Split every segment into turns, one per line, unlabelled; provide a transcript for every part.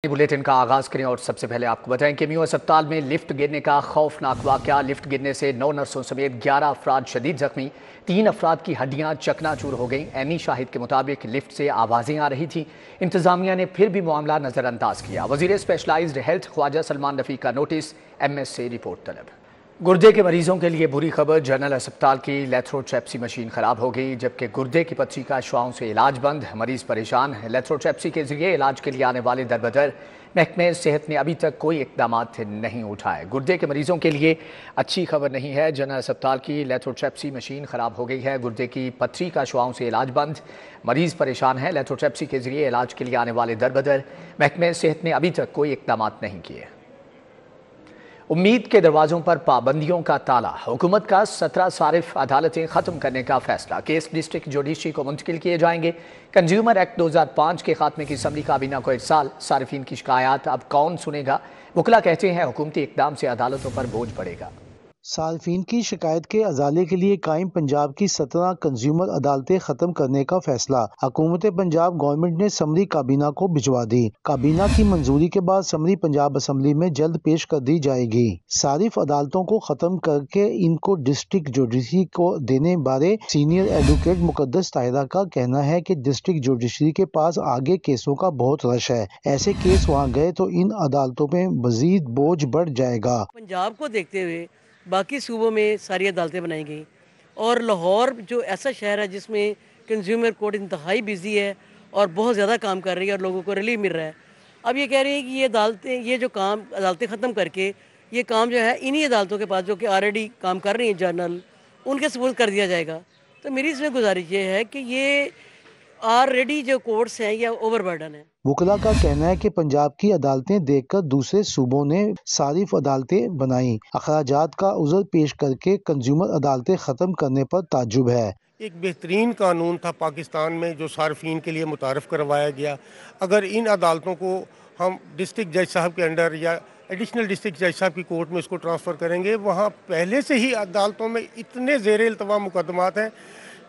Bulletin का आगाज करें और सबसे पहले आपको बताएं कि एमयू अस्पताल में लिफ्ट गिरने का खौफनाक वाकया। लिफ्ट गिरने से 9 नर्सों समेत 11 अफराद शदीद जख्मी, 3 अफराद की हड्डियां चकनाचूर हो गईं। एनी शाहिद के मुताबिक लिफ्ट से आवाजें आ रही थीं। इंतजामिया ने फिर भी मामला नजरअंदाज किया। वजीर स्पेशलाइज्ड हेल्थ ख्वाजा सलमान रफी का नोटिस, MS से रिपोर्ट तलब। गुर्दे के मरीजों के लिए बुरी खबर, जनरल अस्पताल की लेथ्रोट्रेप्सी मशीन खराब हो गई, जबकि गुर्दे की पथरी का शुआओं से इलाज बंद। मरीज परेशान है। लेथ्रोट्रेप्सी के जरिए इलाज के लिए आने वाले दरबदर महकमे सेहत ने अभी तक कोई इकदाम नहीं उठाए। गुर्दे के मरीजों के लिए अच्छी खबर नहीं है। जनरल अस्पताल की लेथ्रोट्रेप्सी मशीन खराब हो गई है। गुर्दे की पथरी का शुआओं से इलाज बंद। मरीज परेशान है। लेथ्रोट्रेप्सी के जरिए इलाज के लिए आने वाले दरबदर महकमे सेहत ने अभी तक कोई इकदाम नहीं किए। उम्मीद के दरवाजों पर पाबंदियों का ताला। हुकूमत का 17 सारिफ अदालतें खत्म करने का फैसला। केस डिस्ट्रिक्ट जुडिशरी को मुंतकिल किए जाएंगे। कंज्यूमर एक्ट 2005 के खात्मे की असम्बली काबीना को इरसाल। सारिफिन की शिकायत अब कौन सुनेगा? वकला कहते हैं हुकूमती इकदाम से अदालतों पर बोझ पड़ेगा।
सार्फिन की शिकायत के अजाले के लिए कायम पंजाब की 17 कंज्यूमर अदालतें खत्म करने का फैसला। हुकूमत पंजाब गवर्नमेंट ने समरी काबीना को भिजवा दी। काबीना की मंजूरी के बाद समरी पंजाब असम्बली में जल्द पेश कर दी जाएगी। सारिफ अदालतों को खत्म करके इनको डिस्ट्रिक्ट जुडिशरी को देने बारे सीनियर एडवोकेट मुकद्दस ताहिरा का कहना है कि डिस्ट्रिक्ट जुडिशरी के पास आगे केसों का बहुत रश है। ऐसे केस वहाँ गए तो इन अदालतों में मजीद बोझ बढ़ जाएगा।
पंजाब को देखते हुए बाकी सूबों में सारी अदालतें बनाई गई और लाहौर जो ऐसा शहर है जिसमें कंज्यूमर कोर्ट इंतहाई बिजी है और बहुत ज़्यादा काम कर रही है और लोगों को रिलीफ मिल रहा है। अब ये कह रही है कि ये अदालतें, ये जो काम अदालतें ख़त्म करके ये काम जो है इन्हीं अदालतों के पास जो कि ऑलरेडी काम कर रही हैं जर्नल, उनके सपोर्ट कर दिया जाएगा। तो मेरी इसमें गुजारिश ये है कि ये ऑलरेडी जो कोर्ट्स हैं ये ओवरबर्डन है।
वकला का कहना है कि पंजाब की अदालतें देखकर दूसरे सूबों ने सारिफ अदालतें बनाई। अखराजात का उज़र पेश करके कंज्यूमर अदालतें ख़त्म करने पर ताज्जुब है।
एक बेहतरीन कानून था पाकिस्तान में जो सार्फिन के लिए मुतारफ़ करवाया गया। अगर इन अदालतों को हम डिस्ट्रिक्ट जज साहब के अंडर या एडिशनल डिस्ट्रिक्ट जज साहब की कोर्ट में इसको ट्रांसफ़र करेंगे, वहाँ पहले से ही अदालतों में इतने ज़ेर इल्तवा मुकदमात हैं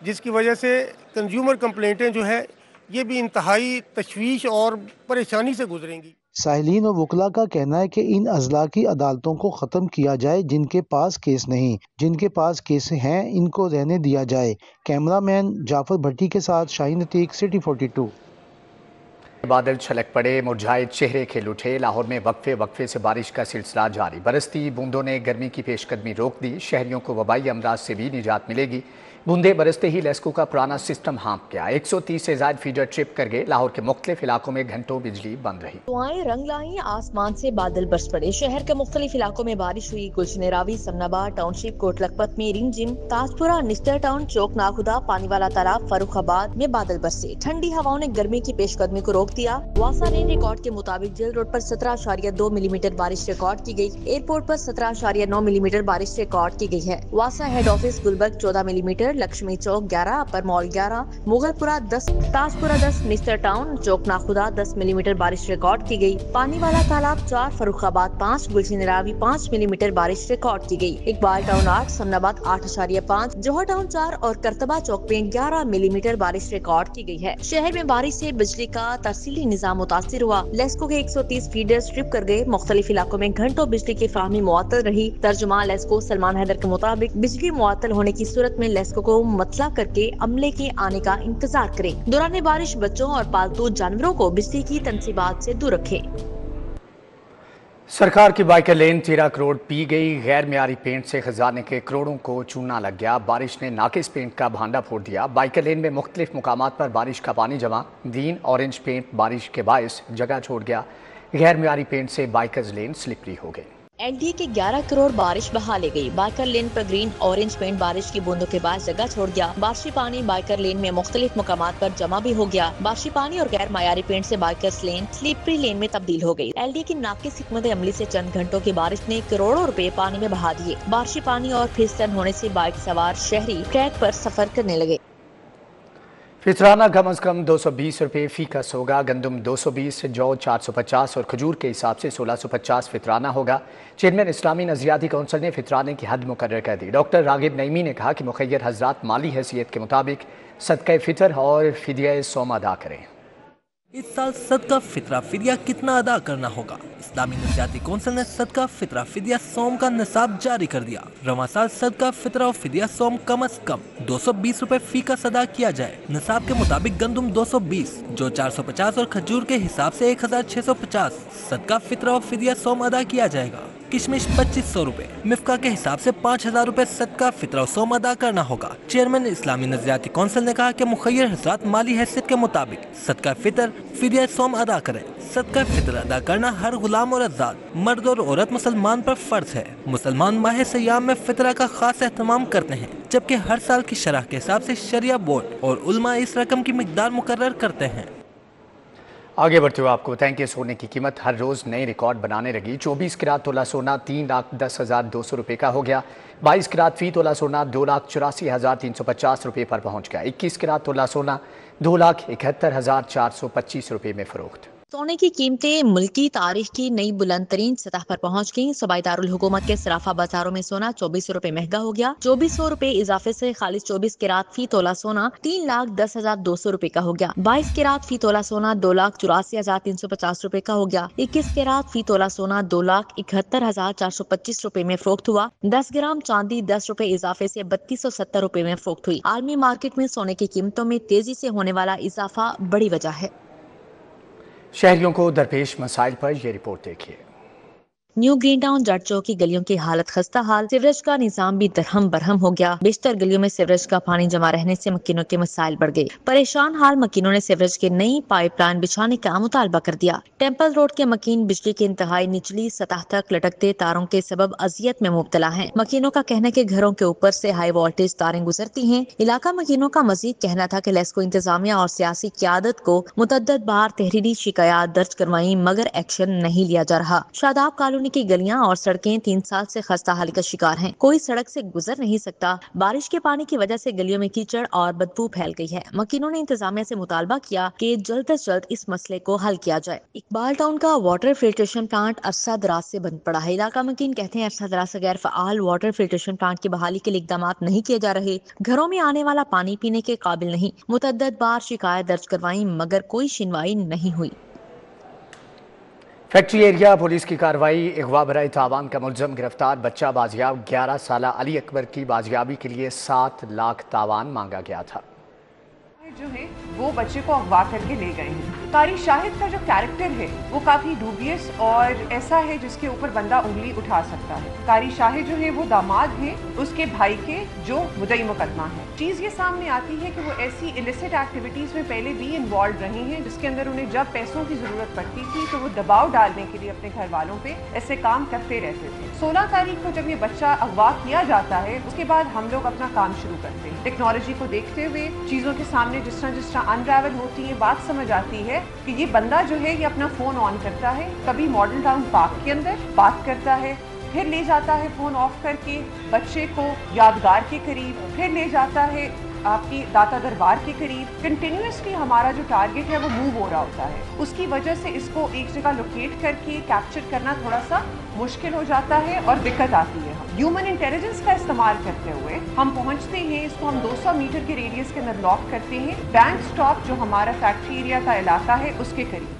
जिसकी वजह से कंज्यूमर कंप्लेंटें जो है ये भी इंतहाई तशवीश और परेशानी से गुजरेंगी।
साहिलीन और वकला का कहना है कि इन अजला की अदालतों को ख़त्म किया जाए। जिनके पास केस नहीं, जिनके पास केस हैं, इनको रहने दिया जाए। कैमरामैन जाफर भट्टी के साथ शाहीन अतीक, सिटी 42।
बादल छलक पड़े, मुरझाए चेहरे खिल उठे। लाहौर में वक्फे से बारिश का सिलसिला जारी। बरसती बूंदों ने गर्मी की पेशकदमी रोक दी। शहरियों को वबाई अमराज से भी निजात मिलेगी। बूंदे बरसते ही लेस्को का पुराना सिस्टम हाँप गया। 130 से ज्यादा फीडर ट्रिप कर गए। लाहौर के मुख्तलिफ इलाकों में घंटों बिजली बंद रही।
दुआएं रंग लाई, आसमान से बादल बरस पड़े। शहर के मुख्तलिफ इलाकों में बारिश हुई। गुलशन रावी, समनाबाद टाउनशिप, कोट लखपत में रिमझिम, ताजपुरा, निस्टर टाउन, चौक नाखुदा, पानी वाला तालाब, फरुखाबाद में बादल बरसे। ठंडी हवाओं ने गर्मी की पेशकदमी को रोक दिया। वासा रेन रिकॉर्ड के मुताबिक जेल रोड पर 17.2 मिलीमीटर बारिश रिकॉर्ड की गई। एयरपोर्ट पर 17.9 मिलीमीटर बारिश रिकॉर्ड की गई है। वासा head office Gulberg 14 millimetre, Lakshmi Chowk 11, upper mall 11, Mughalpura 10, Tajpura 10, Nishtar town, Chowk Nakhuda 10 millimetre बारिश रिकॉर्ड की गई। पानी वाला तालाब 4, फरुखाबाद 5, गुलशन रावी 5 मिलीमीटर बारिश रिकॉर्ड की गई। इकबाल टाउन 8, समनाबाद 8.5, जोहर टाउन 4 और करतबा चौक में 11 मिलीमीटर बारिश रिकॉर्ड की गई है। शहर में बारिश से बिजली का तरसीली निजाम मुतासिर हुआ। लेस्को के 130 फीडर स्ट्रिप कर गए। मुख्तलिफ इलाकों में घंटों बिजली की फाहमी मुअत्तल रही। तर्जुमा लेस्को सलमान हैदर के मुताबिक बिजली मुअत्तल होने की सूरत में लेस्को को मतला करके अमले के आने का इंतजार करें। दौरान बारिश बच्चों और पालतू जानवरों को बिजली की तनसीबात से दूर रखें।
सरकार की बाइकर लेन 13 करोड़ पी गई। गैर मियारी पेंट से खजाने के करोड़ों को चूना लग गया। बारिश ने नाकिस पेंट का भांडा फोड़ दिया। बाइकर लेन में मुख्तलिफ मुकामात पर बारिश का पानी जमा। ग्रीन ऑरेंज पेंट बारिश के बायस जगह छोड़ गया। गैर मियारी पेंट से बाइकर्स लेन स्लिपरी हो गई।
LD के 11 करोड़ बारिश बहा ले गई। बाइकर लेन पर ग्रीन ऑरेंज पेंट बारिश की बूंदों के बाद जगह छोड़ गया। बारिशी पानी बाइकर लेन में मुख्तलिफ मुकामात पर जमा भी हो गया। बारिशी पानी और गैर मायारी पेंट से बाइकर्स लेन स्लिपरी लेन में तब्दील हो गई। LD की नाकिस हिकमत अमली से चंद घंटों की बारिश ने करोड़ों रुपए पानी में बहा दिए। बारिशी पानी और फिसलन होने से बाइक सवार शहरी ट्रैक पर सफर करने लगे।
फितराना कम अज कम 220 रुपये फी कस होगा। गंदम 220, जौ 450 और खजूर के हिसाब से 1650 फितराना होगा। चेयरमैन इस्लामी नजरियाती कौंसिल ने फितराने की हद मुकर्रर कर दी। डॉक्टर रागिब नईमी ने कहा कि मुखय्यर हजरात माली हैसियत के मुताबिक सदक़े फितर और फिदिया सोम अदा करें।
इस साल सदका फितरा फिदिया कितना अदा करना होगा? इस्लामी नफसियाती कौंसिल ने सदका फितरा फिदिया सोम का निसाब जारी कर दिया। रवां साल सदका फितरा और फिदिया सोम कम अज कम 220 रुपए फी का अदा किया जाए। निसाब के मुताबिक गंदुम 220 जो 450 और खजूर के हिसाब से 1650 सदका फितरा और फिदिया सोम अदा किया जाएगा। किशमिश 2500 रुपए, मिफ्का के हिसाब से 5000 रुपए सदका फितरा सोम अदा करना होगा। चेयरमैन इस्लामी नजरियाती कौंसिल ने कहा कि मुखय्यर हज़रात माली हैसियत के मुताबिक सदका फितर फिदिया सोम अदा करें। सदका फितर अदा करना हर गुलाम और आजाद, मर्द और औरत मुसलमान पर फर्ज है। मुसलमान माह सयाम में फितरा का खास एहतमाम करते हैं, जबकि हर साल की शरह के हिसाब से शरिया बोर्ड और उलमा इस रकम की मिकदार मुकर्रर करते हैं।
आगे बढ़ते हुए आपको बताएं कि सोने की कीमत हर रोज़ नए रिकॉर्ड बनाने लगी। 24 कैरेट तोला सोना 3,10,200 रुपये का हो गया। 22 कैरेट फी तोला सोना 2,84,350 रुपये पर पहुंच गया। 21 कैरेट तोला सोना 2,71,425 रुपये में फरोख्त।
सोने की कीमतें मुल्की तारीख की नई बुलंद तरीन सतह पर पहुंच गई। सूबाई दारुल हुकूमत के सराफा बाजारों में सोना 2400 रुपए महंगा हो गया। 2400 रुपए इजाफे से खालिस 24 कैरेट फी तोला सोना 3,10,200 रुपए का हो गया। 22 कैरेट फी तोला सोना 2,84,350 रुपए का हो गया। 21 कैरेट फी तोला सोना 2,71,425 रुपए में फरोख्त हुआ। 10 ग्राम चांदी 10 रुपए इजाफे से 3,270 रुपए में फरोख्त हुई। आलमी मार्केट में सोने की कीमतों में तेजी से होने वाला इजाफा बड़ी वजह है।
शहरियों को दरपेश मसाइल पर यह रिपोर्ट देखिए।
न्यू ग्रीन टाउन जट चौक की गलियों की हालत खस्ता हाल, सीवरेज का निजाम भी दरहम बरहम हो गया। बेशतर गलियों में सीवरेज का पानी जमा रहने से मकीनों के मसाइल बढ़ गए। परेशान हाल मकीनों ने सीवरेज के नई पाइपलाइन बिछाने का मुतालबा कर दिया। टेम्पल रोड के मकीन बिजली की इंतहाई निचली सतह तक लटकते तारों के सबब अजियत में मुब्तला हैं। मकीनों का कहना है कि घरों के ऊपर से हाई वोल्टेज तारें गुजरती हैं। इलाका मकीनों का मजीद कहना था कि लेस्को इंतजामिया और सियासी क़यादत को मुतअद्दिद बार तहरीरी शिकायत दर्ज करवाई मगर एक्शन नहीं लिया जा रहा। शादाब कॉलोनी की गलियां और सड़कें 3 साल से खस्ता हाल का शिकार हैं। कोई सड़क से गुजर नहीं सकता। बारिश के पानी की वजह से गलियों में कीचड़ और बदबू फैल गई है। मकीनों ने इंतजामिया से मुतालबा किया कि जल्द से जल्द इस मसले को हल किया जाए। इकबाल टाउन का वाटर फिल्ट्रेशन प्लांट अरसा दराज से बंद पड़ा है। इलाका मकीन कहते हैं अरसा दराज से गैर फ़आल वाटर फिल्ट्रेशन प्लांट की बहाली के लिए इकदाम नहीं किए जा रहे। घरों में आने वाला पानी पीने के काबिल नहीं। मुतअद्दिद बार शिकायत दर्ज करवाई मगर कोई सुनवाई नहीं हुई।
फैक्ट्री एरिया पुलिस की कार्रवाई, अगवा बराए तावान का मुलजम गिरफ्तार, बच्चा बाजियाब। 11 साला अली अकबर की बाजियाबी के लिए 7 लाख तावान मांगा गया था।
जो है वो बच्चे को अगवा करके ले गए हैं। कारी शाहिद का जो कैरेक्टर है वो काफ़ी डूबियस और ऐसा है जिसके ऊपर बंदा उंगली उठा सकता है। कारी शाहिद जो है वो दामाद है उसके भाई के जो मुद्दई मुकदमा है। चीज़ ये सामने आती है कि वो ऐसी इलिसिट एक्टिविटीज़ में पहले भी इन्वॉल्व रहे हैं जिसके अंदर उन्हें जब पैसों की ज़रूरत पड़ती थी तो वो दबाव डालने के लिए अपने घर वालों पे ऐसे काम करते रहते थे। 16 तारीख को जब ये बच्चा अगवा किया जाता है उसके बाद हम लोग अपना काम शुरू करते हैं। टेक्नोलॉजी को देखते हुए चीज़ों के सामने जिस तरह अनरावल होती है बात समझ आती है कि ये बंदा जो है ये अपना फ़ोन ऑन करता है, कभी मॉडल टाउन पार्क के अंदर बात करता है, फिर ले जाता है फ़ोन ऑफ करके बच्चे को यादगार के करीब, फिर ले जाता है आपकी दाता दरबार के करीब। कंटिन्यूसली हमारा जो टारगेट है वो मूव हो रहा होता है। उसकी वजह से इसको एक जगह लोकेट करके कैप्चर करना थोड़ा सा मुश्किल हो जाता है और दिक्कत आती है। ह्यूमन इंटेलिजेंस का इस्तेमाल करते हुए हम पहुंचते हैं, इसको हम 200 मीटर के रेडियस के अंदर लॉक करते हैं बैंक स्टॉप जो हमारा फैक्ट्री एरिया का इलाका है उसके करीब।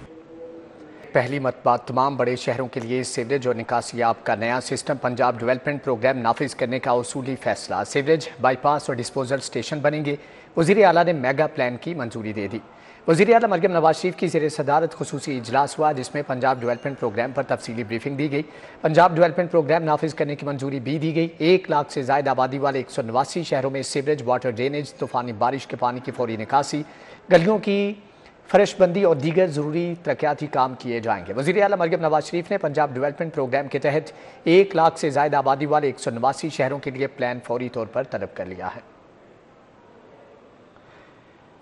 पहली मरतबा तमाम बड़े शहरों के लिए सीवरेज और निकासियाब का नया सिस्टम पंजाब डेवलपमेंट प्रोग्राम नाफिज करने का उसूली फैसला। सीवरेज, बाईपास और डिस्पोजल स्टेशन बनेंगे। वज़ीर आला ने मेगा प्लान की मंजूरी दे दी। वज़ीर आला मरियम नवाज शरीफ की ज़ेर सदारत खुसूसी इजलास हुआ जिसमें पंजाब डेवलपमेंट प्रोग्राम पर तफसीली ब्रीफिंग दी गई। पंजाब डेवलपमेंट प्रोग्राम नाफिज करने की मंजूरी भी दी गई। 1 लाख से ज़ायद आबादी वाले 189 शहरों में सीवरेज, वाटर ड्रेनेज, तूफ़ानी बारिश के पानी की फौरी निकासी, गलियों की फरशबंदी और दीगर ज़रूरी तरक्याती काम किए जाएंगे। वज़ीर आला मरियम नवाज शरीफ ने पंजाब डेवलपमेंट प्रोग्राम के तहत 1 लाख से ज़ायद आबादी वाले 189 शहरों के लिए प्लान फौरी तौर पर तलब कर लिया है।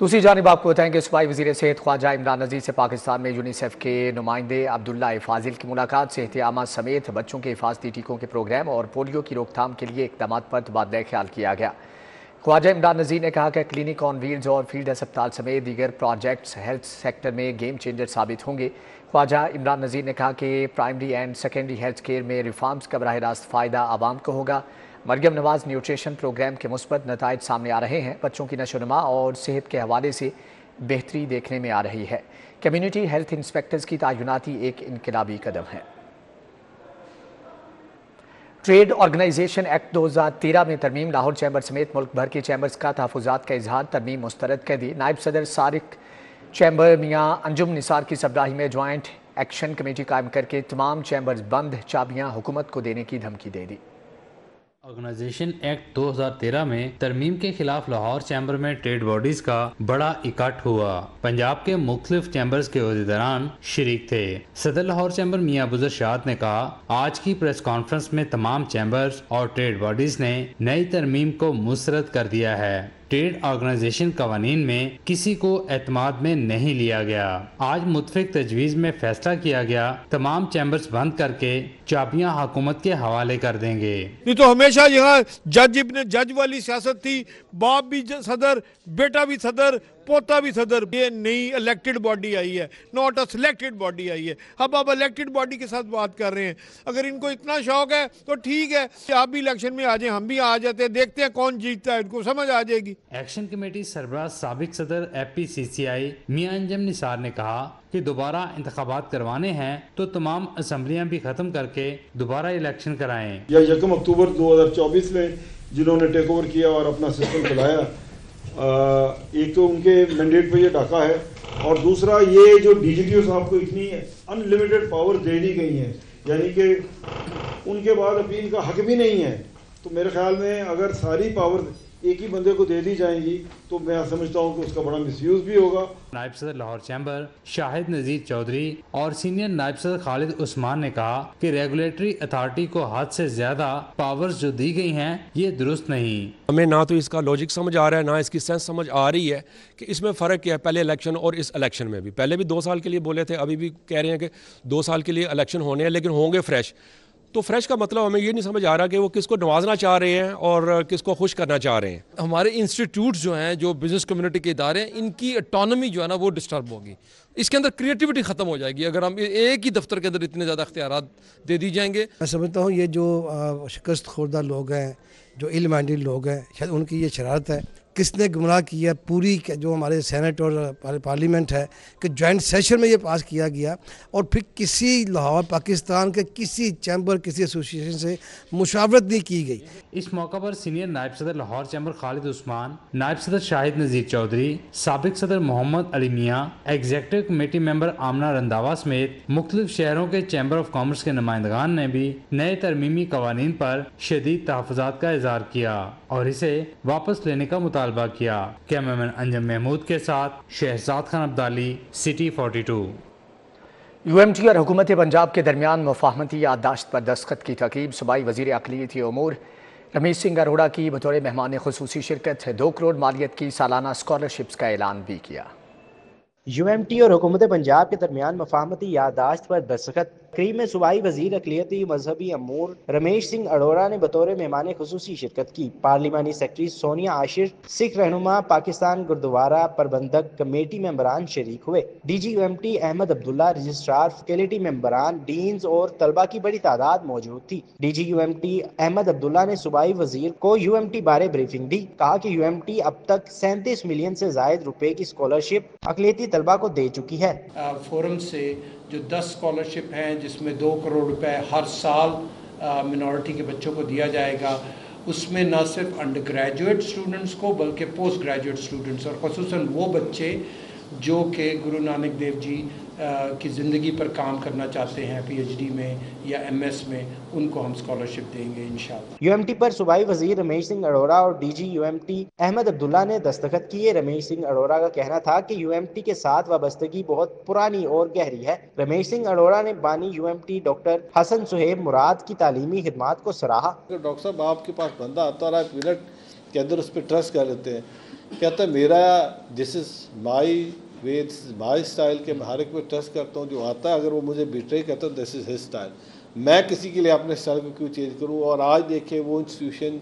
दूसरी जानिब आपको बताएं कि सूबाई वज़ीर सेहत ख्वाजा इमरान नज़ीर से पाकिस्तान में यूनिसेफ के नुमाइंदे अब्दुल्ला फाजिल की मुलाकात, सेहत आमा समेत बच्चों के हिफाजती टीकों के प्रोग्राम और पोलियो की रोकथाम के लिए इक़दामात पर तबादला ख्याल किया गया। ख्वाजा इमरान नज़ीर ने कहा कि क्लिनिक ऑन व्हील्स और फील्ड अस्पताल समेत दीगर प्रोजेक्ट्स हेल्थ सेक्टर में गेम चेंजर साबित होंगे। ख्वाजा इमरान नज़ीर ने कहा कि primary and secondary health care में रिफॉर्म्स का बराह रास्त फ़ायदा आवाम को होगा। मरियम नवाज न्यूट्रिशन प्रोग्राम के मुस्बत नताइज सामने आ रहे हैं। बच्चों की नशोनुमा और सेहत के हवाले से बेहतरी देखने में आ रही है। کمیونٹی ہیلتھ انسپیکٹرز کی تعیناتی ایک انقلابی قدم ہے۔ ٹریڈ آرگنائزیشن ایکٹ 2013 میں ترمیم، لاہور چیمبر سمیت ملک بھر کی چیمبرز کا تحفظات کا اظہار، ترمیم مسترد کر دی۔ نائب صدر سارق چیمبر میاں انجم نثار کی سربراہی میں جوائنٹ ایکشن کمیٹی قائم کر کے تمام چیمبرز بند چابیاں حکومت کو دینے کی دھمکی دے دی۔
آرگنائزیشن ایکٹ 2013 میں ترمیم کے خلاف لاہور چیمبر میں ٹریڈ باڈیز کا بڑا اکٹھ ہوا۔ پنجاب کے مختلف چیمبرز کے عہدیداران شریک تھے۔ صدر لاہور چیمبر میاں ابوذر شہاد نے کہا، آج کی پریس کانفرنس میں تمام چیمبرز اور ٹریڈ باڈیز نے نئی ترمیم کو مسترد کر دیا ہے۔ ٹریڈ آرگنائزیشن قوانین میں کسی کو اعتماد میں نہیں لیا گیا۔ آج متفق تجویز میں فیصلہ کیا گیا، تمام چیمبرز بند کر کے چابیاں حکومت کے حوالے کر دیں گے۔
نہیں تو ہمیشہ یہاں جج ابن جج والی سیاست تھی، باپ بھی صدر، بیٹا بھی صدر، پوتا بھی صدر۔ یہ نئی الیکٹڈ باڈی آئی ہے، ناٹ اے سلیکٹڈ باڈی آئی ہے۔ اب آپ الیکٹڈ باڈی کے ساتھ بات کر رہے ہیں۔ اگر ان کو اتنا شوق ہے تو ٹھیک ہے، آپ بھی الیکشن میں آ جائیں، ہم بھی آ جاتے ہیں، دیکھتے ہیں کون جیتتا ہے، ان کو سمجھ آ جائے گی۔
ایکشن کمیٹی سربراہ سابق صدر FPCCI میاں انجم نثار نے کہا کہ دوبارہ انتخابات کروانے ہیں تو تمام اسمبلیاں بھی ختم کر کے دوبارہ الیکشن کرائیں۔
یا 1 اکتوبر 2024 میں جنہوں نے ٹیک اوور کیا اور اپنا سسٹم چلایا، ایک تو ان کے مینڈیٹ پہ یہ ڈاکہ ہے، اور دوسرا یہ جو DGTO صاحب کو اتنی ان لمیٹڈ پاور دے دی گئی ہیں، یعنی کہ ان کے بعد اپیل کا حق بھی نہیں ہے۔ تو میرے خیال میں اگر ساری پاور ایک ہی بندے کو دے دی جائیں گی تو میں سمجھتا ہوں کہ اس کا بڑا مس یوز بھی ہوگا۔
نائب صدر لاہور چیمبر شاہد نذیر چودھری اور سینئر نائب صدر خالد عثمان نے کہا کہ ریگولیٹری اتھارٹی کو حد سے زیادہ پاورز جو دی گئی ہیں یہ درست نہیں۔
ہمیں نہ تو اس کا لاجک سمجھ آ رہا ہے، نہ اس کی سینس سمجھ آ رہی ہے کہ اس میں فرق کیا ہے پہلے الیکشن اور اس الیکشن میں بھی۔ پہلے بھی 2 سال کے لیے بولے تھے، ابھی بھی کہہ رہے ہیں کہ 2 سال کے لیے الیکشن ہونے ہیں، لیکن ہوں گے فریش۔ تو فریش کا مطلب ہمیں یہ نہیں سمجھ آ رہا کہ وہ کس کو نوازنا چاہ رہے ہیں اور کس کو خوش کرنا چاہ رہے ہیں۔
ہمارے انسٹیٹیوٹس جو ہیں، جو بزنس کمیونٹی کے ادارے ہیں، ان کی اٹانومی جو ہے نا وہ ڈسٹرب ہوگی۔ اس کے اندر کریٹیوٹی ختم ہو جائے گی اگر ہم ایک ہی دفتر کے اندر اتنے زیادہ اختیارات دے دی جائیں گے۔
میں سمجھتا ہوں یہ جو شکست خوردہ لوگ ہیں، جو ایل مائنڈڈ لوگ ہیں، شاید ان کی یہ شرارت ہے۔ کس نے گمراہ کیا پوری جو ہمارے سینٹ اور پارلیمنٹ ہے کہ جوائنٹ سیشن میں یہ پاس کیا گیا، اور پھر کسی لاہور پاکستان کے کسی چیمبر کسی ایسوسیشن سے مشاورت نہیں کی گئی۔
اس موقع پر سینئر نائب صدر لاہور چیمبر خالد عثمان، نائب صدر شاہد نذیر چودھری، سابق صدر محمد علی میاں، ایگزیکٹو کمیٹی ممبر آمنہ رنداوا سمیت مختلف شہروں کے چیمبر آف کامرس کے نمائندگان نے بھی نئے ترمیمی قوانین پر شدید تحفظات کا اظہار کیا اور اسے واپس لینے کا مطالبہ کیا۔ کیمرامین انجم محمود کے ساتھ شہزاد خان عبدالی، سٹی 42۔
UMT اور حکومت پنجاب کے درمیان مفاہمتی یادداشت پر دستخط کی تقریب، صوبائی وزیر اقلیتی امور رمیش سنگھ اروڑہ کی بطور مہمان خصوصی شرکت، 2 کروڑ مالیت کی سالانہ اسکالرشپس کا اعلان بھی کیا۔
UMT اور حکومت پنجاب کے درمیان مفاہمتی یادداشت پر دستخط تقریب میں صوبائی وزیر اقلیتی مذہبی امور رمیش سنگھ اروڑہ نے بطور مہمان خصوصی شرکت کی۔ پارلیمانی سیکرٹری سونیا عاشر، سکھ رہنما، پاکستان گردوارہ پربندھک کمیٹی ممبران شریک ہوئے۔ DG UMT احمد عبداللہ، رجسٹرار، فیکلٹی ممبران، ڈینز اور طلبہ کی بڑی تعداد موجود تھی۔ DG UMT احمد عبداللہ نے صوبائی وزیر کو UMT بارے بریفنگ دی، کہا کہ UMT اب تک 37 ملین سے زائد روپے کی اسکالرشپ اقلیتی طلبہ کو دے چکی ہے۔
فورم سے جو 10 اسکالرشپ ہیں جس میں 2 کروڑ روپے ہر سال منورٹی کے بچوں کو دیا جائے گا، اس میں نہ صرف انڈر گریجویٹ اسٹوڈنٹس کو بلکہ پوسٹ گریجویٹ اسٹوڈنٹس، اور خصوصاً وہ بچے جو کہ گرو نانک دیو جی کی زندگی پر کام کرنا چاہتے ہیں PhD میں یا MS میں، ان کو ہم اسکالرشپ دیں گے انشاءاللہ۔
UMT پر صوبائی وزیر رمیش سنگھ اروڑہ اور DG UMT احمد عبداللہ نے دستخط کیے۔ رمیش سنگھ اروڑہ کا کہنا تھا کہ UMT کے ساتھ وابستگی بہت پرانی اور گہری ہے۔ رمیش سنگھ اروڑہ نے بانی UMT ڈاکٹر حسن صہیب مراد کی تعلیمی خدمات کو سراہا۔
ڈاکٹر صاحب آپ کے پاس بندہ آتا رہا ہے، منٹ کے اندر اس پہ ٹرسٹ کر لیتے ہیں، کہتا ہے میرا دس از مائی وے، دس از مائی اسٹائل، کہ میں ہر ایک پہ ٹرسٹ کرتا ہوں جو آتا ہے، اگر وہ مجھے بیٹرے کہتا ہے دس از ہز اسٹائل، میں کسی کے لیے اپنے اسٹائل کو کیوں چینج کروں۔ اور آج دیکھیں وہ انسٹیٹیوشن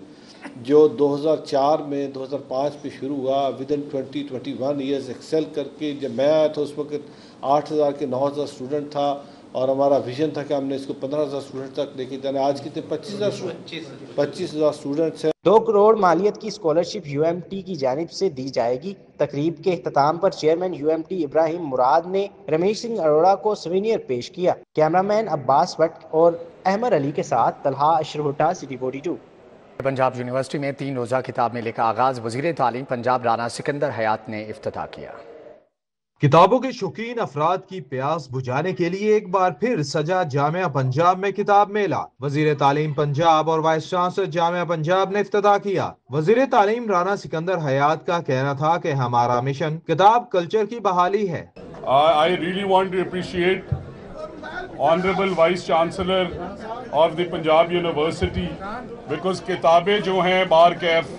جو 2004 میں 2005 پہ شروع ہوا، ودن 20-21 ایئرز ایکسل کر کے، جب میں آیا تھا اس وقت 8,000 کے 9,000 اسٹوڈنٹ تھا، اور ہمارا ویژن تھا کہ ہم نے اس کو 15,000 اسٹوڈنٹ تک لے کے جانا. آج کتنے 25,000 اسٹوڈنٹس ہیں.
2 کروڑ مالیت کی اسکالرشپ UMT کی جانب سے دی جائے گی. تقریب کے اختتام پر چیئرمین UMT ابراہیم مراد نے رمیش سنگھ اروڑا کو سوینئر پیش کیا. کیمرامین عباس بٹ اور احمد علی کے ساتھ طلحہ اشرف سٹی 42.
پنجاب یونیورسٹی میں 3 روزہ کتاب میلے کا آغاز وزیر تعلیم پنجاب رانا سکندر حیات نے افتتاح کیا.
کتابوں کے شوقین افراد کی پیاس بجھانے کے لیے ایک بار پھر سجا جامعہ پنجاب میں کتاب میلہ. وزیر تعلیم پنجاب اور وائس چانسلر جامعہ پنجاب نے افتتاح کیا. وزیر تعلیم رانا سکندر حیات کا کہنا تھا کہ ہمارا مشن کتاب کلچر کی بحالی ہے.
I really want to appreciate Honorable Vice Chancellor of the Punjab University because کتابیں جو ہیں بار کیف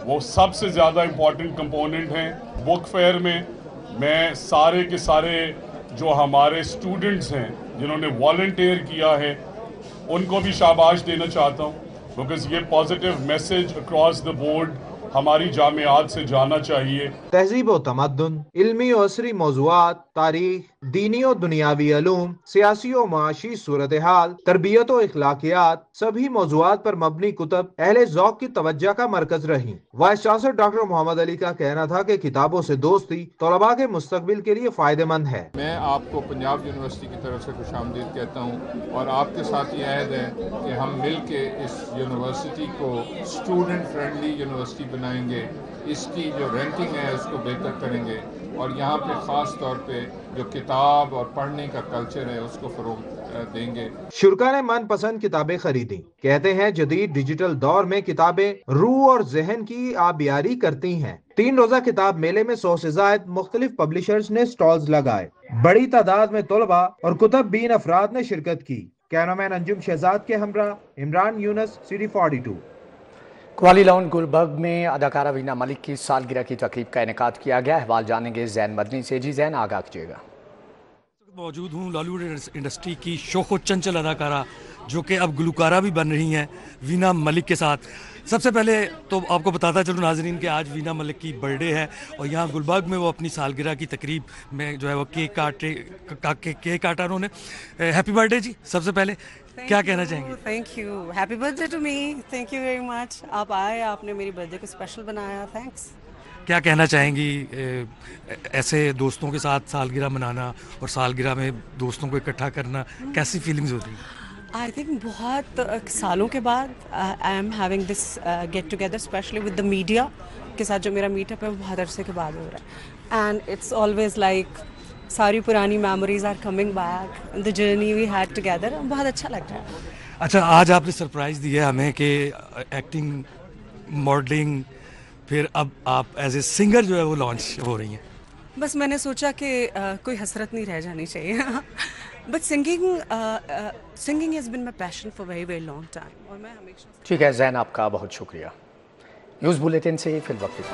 وہ سب سے زیادہ امپورٹنٹ کمپوننٹ ہیں. بک فیئر میں سارے کے سارے جو ہمارے اسٹوڈنٹس ہیں جنہوں نے والنٹیئر کیا ہے ان کو بھی شاباش دینا چاہتا ہوں بیکاز یہ positive message across the board ہماری جامعات سے جانا چاہیے.
تہذیب و تمدن، علمی و عصری موضوعات، تاریخ، دینی و دنیاوی علوم، سیاسی و معاشی صورتحال، تربیت و اخلاقیات، سبھی موضوعات پر مبنی کتب اہل ذوق کی توجہ کا مرکز رہیں. وائس چانسلر ڈاکٹر محمد علی کا کہنا تھا کہ کتابوں سے دوستی طلباء کے مستقبل کے لیے فائدہ مند ہے.
میں آپ کو پنجاب یونیورسٹی کی طرف سے خوش آمدید کہتا ہوں اور آپ کے ساتھ یہ عہد ہے کہ ہم مل کے اس یونیورسٹی کو اسٹوڈنٹ فرینڈلی یونیورسٹی بنائیں گے. اس کی جو رینکنگ ہے اس کو بہتر کریں گے اور یہاں پہ خاص طور پہ جو کتاب اور پڑھنے کا کلچر ہے اس کو فروغ دیں گے.
شرکا نے من پسند کتابیں خریدیں. کہتے ہیں جدید ڈیجیٹل دور میں کتابیں روح اور ذہن کی آبیاری کرتی ہیں. 3 روزہ کتاب میلے میں 100 سے زائد مختلف پبلشرز نے سٹالز لگائے. بڑی تعداد میں طلباء اور کتب بین افراد نے شرکت کی. کیمرامین انجم شہزاد کے ہمراہ عمران یونس سٹی 42.
کوالی لاؤن گلبرگ میں اداکارہ وینا ملک کی سالگرہ کی تقریب کا انعقاد کیا گیا. احوال جانیں گے زین مدنی سے. جی زین، آگاہ کیجیے گا.
موجود ہوں لالی ووڈ انڈسٹری کی شوخ و چنچل اداکارہ جو کہ اب گلوکارہ بھی بن رہی ہیں وینا ملک کے ساتھ. سب سے پہلے تو آپ کو بتاتا چلوں ناظرین کہ آج وینا ملک کی برتھ ڈے ہے اور یہاں گلبرگ میں وہ اپنی سالگرہ کی تقریب میں جو ہے وہ کیک کاٹا انہوں نے. ہیپی برتھ ڈے جی. سب سے پہلے کیا کہنا چاہیں گے؟
Thank you. Happy birthday to me. Thank you very much. آپ آئے، آپ نے میری برتھ ڈے کو اسپیشل بنایا. تھینکس.
کیا کہنا چاہیں گی ایسے دوستوں کے ساتھ سالگرہ منانا اور سالگرہ میں دوستوں کو اکٹھا کرنا، کیسی فیلنگز ہوتی ہیں؟
آئی تھنک بہت سالوں کے بعد I am having this get together specially with the media کے ساتھ جو میرا میٹ اپ ہے وہ بہت عرصے کے بعد ہو رہا ہے. اینڈ اٹس آلویز لائک ساری پرانی memories are coming back, the journey we had together. بہت اچھا لگ رہا ہے.
اچھا، آج آپ نے سرپرائز دیا ہے ہمیں کہ ایکٹنگ، ماڈلنگ، پھر اب آپ ایز اے سنگر جو ہے وہ لانچ ہو رہی ہیں.
بس میں نے سوچا کہ کوئی حسرت نہیں رہ جانی چاہیے. But singing has been my passion for very very long time. اور میں ہمیشہ.
ٹھیک ہے زین، آپ کا بہت شکریہ. نیوز بلیٹن سے فی الوقت